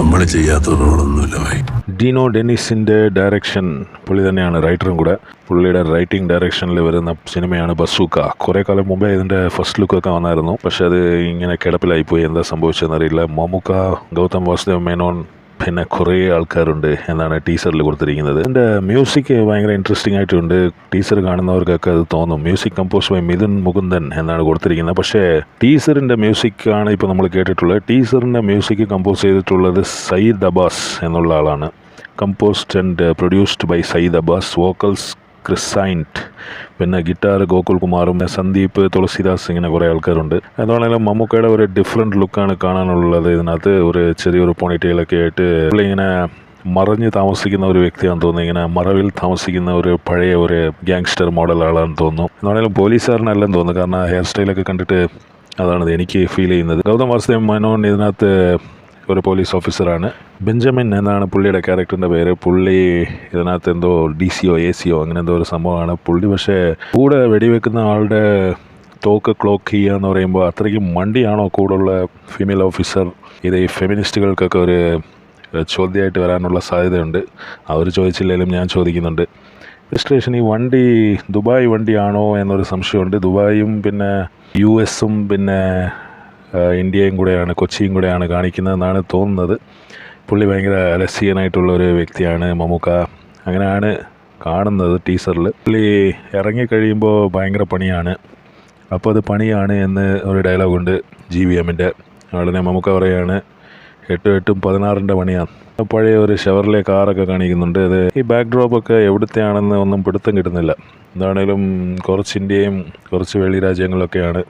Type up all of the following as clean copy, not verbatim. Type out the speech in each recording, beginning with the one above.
നമ്മൾ ചെയ്യാത്ത റോളൊന്നുമില്ല Bhai. Dino ഡെന്നിസിൻ്റെ direction, പുള്ളി തന്നെയാണ് റൈറ്ററും കൂടെ. പുള്ളിയുടെ റൈറ്റിംഗ് ഡയറക്ഷനിൽ വരുന്ന സിനിമയാണ് ബസൂക്ക. കുറേ കാലം മുമ്പേ ഇതിൻ്റെ ഫസ്റ്റ് ലുക്കൊക്കെ വന്നായിരുന്നു, പക്ഷെ അത് ഇങ്ങനെ കിടപ്പിലായിപ്പോയി. എന്താ സംഭവിച്ചതെന്നറിയില്ല. മമ്മൂക്ക, ഗൗതം വാസുദേവ് മേനോൻ, പിന്നെ കുറേ ആൾക്കാരുണ്ട് എന്നാണ് ടീസറിൽ കൊടുത്തിരിക്കുന്നത്. ഇതിൻ്റെ മ്യൂസിക് ഭയങ്കര ഇൻട്രസ്റ്റിംഗ് ആയിട്ടുണ്ട്. ടീസർ കാണുന്നവർക്കൊക്കെ അത് തോന്നും. Music compose by Mithun Mukundan എന്നാണ് കൊടുത്തിരിക്കുന്നത്. പക്ഷേ ടീസറിൻ്റെ മ്യൂസിക്കാണ് ഇപ്പോൾ നമ്മൾ കേട്ടിട്ടുള്ളത്. ടീസറിൻ്റെ മ്യൂസിക് കമ്പോസ് ചെയ്തിട്ടുള്ളത് സയ്യിദ് അബ്ബാസ് എന്നുള്ള ആളാണ്. Composed and produced by Sayyid Abbas. Vocals ക്രിസൈൻറ്റ്, പിന്നെ ഗിറ്റാർ ഗോകുൽ കുമാറും, സന്ദീപ്, തുളസിദാസ്, ഇങ്ങനെ കുറേ ആൾക്കാരുണ്ട്. എന്താണെങ്കിലും മമ്മൂക്കയുടെ ഒരു ഡിഫറെൻറ്റ് ലുക്കാണ് കാണാനുള്ളത്. ഇതിനകത്ത് ഒരു ചെറിയൊരു പോണിറ്റെയിലൊക്കെ ആയിട്ട് ഇങ്ങനെ മറഞ്ഞ് താമസിക്കുന്ന ഒരു വ്യക്തിയാണെന്ന് തോന്നുന്നു. ഇങ്ങനെ മറവിൽ താമസിക്കുന്ന ഒരു പഴയ ഒരു ഗ്യാങ്സ്റ്റർ മോഡൽ ആളാണെന്ന് തോന്നുന്നു. എന്താണെങ്കിലും പോലീസുകാരനല്ലെന്ന് തോന്നുന്നു, കാരണം ഹെയർ സ്റ്റൈലൊക്കെ കണ്ടിട്ട് അതാണ് എനിക്ക് ഫീൽ ചെയ്യുന്നത്. ഗൗതം വാസുദേവ് മേനോൻ ഇതിനകത്ത് ഒരു പോലീസ് ഓഫീസറാണ്. ബെഞ്ചമിൻ എന്നാണ് പുള്ളിയുടെ ക്യാരക്ടറിൻ്റെ പേര്. പുള്ളി ഇതിനകത്ത് എന്തോ DC-യോ AC-യോ അങ്ങനെ എന്തോ ഒരു സംഭവമാണ്. പുള്ളി പക്ഷേ കൂടെ വെടിവെക്കുന്ന ആളുടെ തോക്ക് ക്ലോക്ക് ചെയ്യുക എന്ന് പറയുമ്പോൾ അത്രയ്ക്കും മണ്ടിയാണോ കൂടുള്ള ഫീമെയിൽ ഓഫീസർ? ഇത് ഈ ഫെമിനിസ്റ്റുകൾക്കൊക്കെ ഒരു ചോദ്യമായിട്ട് വരാനുള്ള സാധ്യതയുണ്ട്. അവർ ചോദിച്ചില്ലെങ്കിലും ഞാൻ ചോദിക്കുന്നുണ്ട്. രജിസ്ട്രേഷൻ ഈ വണ്ടി ദുബായ് വണ്ടിയാണോ എന്നൊരു സംശയമുണ്ട്. ദുബായും പിന്നെ US-ഉം പിന്നെ ഇന്ത്യയും കൂടെയാണ്, കൊച്ചിയും കൂടെയാണ് കാണിക്കുന്നതെന്നാണ് തോന്നുന്നത്. പുള്ളി ഭയങ്കര രസീയനായിട്ടുള്ളൊരു വ്യക്തിയാണ് മമ്മൂക്ക, അങ്ങനെയാണ് കാണുന്നത് ടീസറിൽ. പുള്ളി ഇറങ്ങിക്കഴിയുമ്പോൾ ഭയങ്കര പണിയാണ്. അപ്പോൾ അത് പണിയാണ് എന്ന് ഒരു ഡയലോഗുണ്ട് GVMൻ്റെ. ഉടനെ മമ്മൂക്ക പറയുകയാണ് 8-8 16ൻ്റെ പണിയാണ്. പഴയ ഒരു ഷെവർലെ കാറൊക്കെ കാണിക്കുന്നുണ്ട്. അത് ഈ ബാക്ക് ഡ്രോപ്പൊക്കെ എവിടുത്തെയാണെന്ന് ഒന്നും പിടുത്തം കിട്ടുന്നില്ല. എന്താണേലും കുറച്ച് ഇന്ത്യയും കുറച്ച് വെളി രാജ്യങ്ങളൊക്കെയാണ്.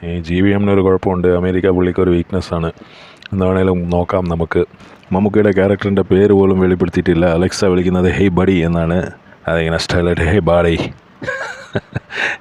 ഈ GVMനൊരു കുഴപ്പമുണ്ട്, അമേരിക്ക പുള്ളിക്കൊരു വീക്ക്നെസ്സാണ്. എന്താണേലും നോക്കാം നമുക്ക്. മമ്മൂക്കയുടെ ക്യാരക്ടറിൻ്റെ പേര് പോലും വെളിപ്പെടുത്തിയിട്ടില്ല. അലക്സ വിളിക്കുന്നത് ഹേയ് ബഡി എന്നാണ്. അതിങ്ങനെ സ്റ്റൈലായിട്ട് ഹേയ് ബാഡി.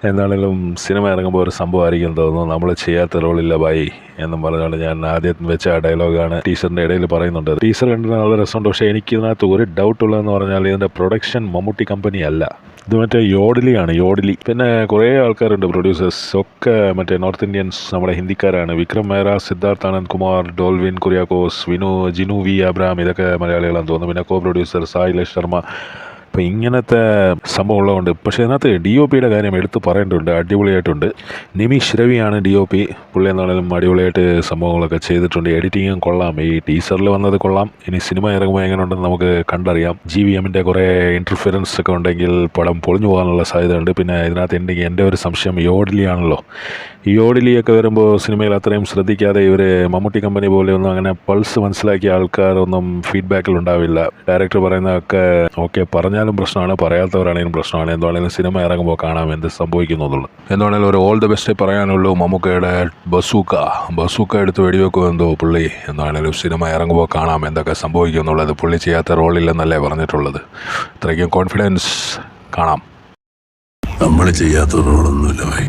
എന്താണേലും സിനിമ ഇറങ്ങുമ്പോൾ ഒരു സംഭവമായിരിക്കും തോന്നുന്നു. നമ്മൾ ചെയ്യാത്ത റോളില്ല ബായി എന്നും പറഞ്ഞുകൊണ്ട് ഞാൻ ആദ്യം വെച്ച ആ ഡയലോഗാണ് ടീച്ചറിൻ്റെ ഇടയിൽ പറയുന്നുണ്ട്. ടീച്ചർ കണ്ടിട്ട് നല്ല രസമുണ്ട്. പക്ഷേ എനിക്കിതിനകത്ത് ഒരു ഡൗട്ടുള്ളതെന്ന് പറഞ്ഞാൽ ഇതിൻ്റെ പ്രൊഡക്ഷൻ മമ്മൂട്ടി കമ്പനി അല്ല, ഇത് മറ്റേ യോഡലിയാണ്, യോഡലി. പിന്നെ കുറേ ആൾക്കാരുണ്ട് പ്രൊഡ്യൂസേഴ്സ്, ഒക്കെ മറ്റേ നോർത്ത് ഇന്ത്യൻസ്, നമ്മുടെ ഹിന്ദിക്കാരാണ്. വിക്രം മേഹ്റ, സിദ്ധാർത്ഥ് ആനന്ദ് കുമാർ, ഡോൾവിൻ കുര്യാക്കോസ്, ജിനു വി അബ്രാം, ഇതൊക്കെ മലയാളികളാണെന്ന് തോന്നുന്നു. പിന്നെ കോ പ്രൊഡ്യൂസർ സായിലേഷ് ശർമ്മ. അപ്പോൾ ഇങ്ങനത്തെ സംഭവം ഉള്ളതുകൊണ്ട്. പക്ഷേ ഇതിനകത്ത് DOPയുടെ കാര്യം എടുത്ത് പറയേണ്ടതുണ്ട്. അടിപൊളിയായിട്ടുണ്ട്. നിമിഷ് രവിയാണ് DOP. പുള്ളി എന്നാണെങ്കിലും അടിപൊളിയായിട്ട് സംഭവങ്ങളൊക്കെ ചെയ്തിട്ടുണ്ട്. എഡിറ്റിങ്ങും കൊള്ളാം. ഈ ടീസറിൽ വന്നത് കൊള്ളാം. ഇനി സിനിമ ഇറങ്ങുമ്പോൾ എങ്ങനെ ഉണ്ടെന്ന് നമുക്ക് കണ്ടറിയാം. GVMൻ്റെ കുറേ ഇൻ്റർഫിയറൻസ് ഒക്കെ ഉണ്ടെങ്കിൽ പടം പൊളിഞ്ഞു പോകാനുള്ള സാധ്യതയുണ്ട്. പിന്നെ ഇതിനകത്ത് എൻ്റെ ഒരു സംശയം യോഡലിയാണല്ലോ. ഈ യോഡലിയൊക്കെ വരുമ്പോൾ സിനിമയിൽ അത്രയും ശ്രദ്ധിക്കാതെ ഇവർ മമ്മൂട്ടി കമ്പനി പോലെയൊന്നും അങ്ങനെ പൾസ് മനസ്സിലാക്കിയ ആൾക്കാരൊന്നും ഫീഡ്ബാക്കിലുണ്ടാവില്ല. ഡയറക്ടർ പറയുന്നതൊക്കെ ഓക്കെ, പറഞ്ഞാലും പ്രശ്നമാണ്, പറയാത്തവരാണെങ്കിലും പ്രശ്നമാണ്. എന്താണെങ്കിലും സിനിമ ഇറങ്ങുമ്പോൾ കാണാം എന്ത് സംഭവിക്കുന്നു എന്നുള്ളത്. എന്താണെങ്കിലും ഒരു ഓൾ ദ ബെസ്റ്റ് പറയാനുള്ളൂ. മമ്മൂക്കയുടെ ബസൂക്ക എടുത്ത് വെടിവെക്കുമെന്തോ പുള്ളി. എന്താണെങ്കിലും സിനിമ ഇറങ്ങുമ്പോൾ കാണാം എന്തൊക്കെ സംഭവിക്കും എന്നുള്ളത്. പുള്ളി ചെയ്യാത്ത റോളില്ലെന്നല്ലേ പറഞ്ഞിട്ടുള്ളത്. ഇത്രയ്ക്കും കോൺഫിഡൻസ് കാണാം. നമ്മൾ ചെയ്യാത്ത റോളൊന്നുമില്ല ഭായി.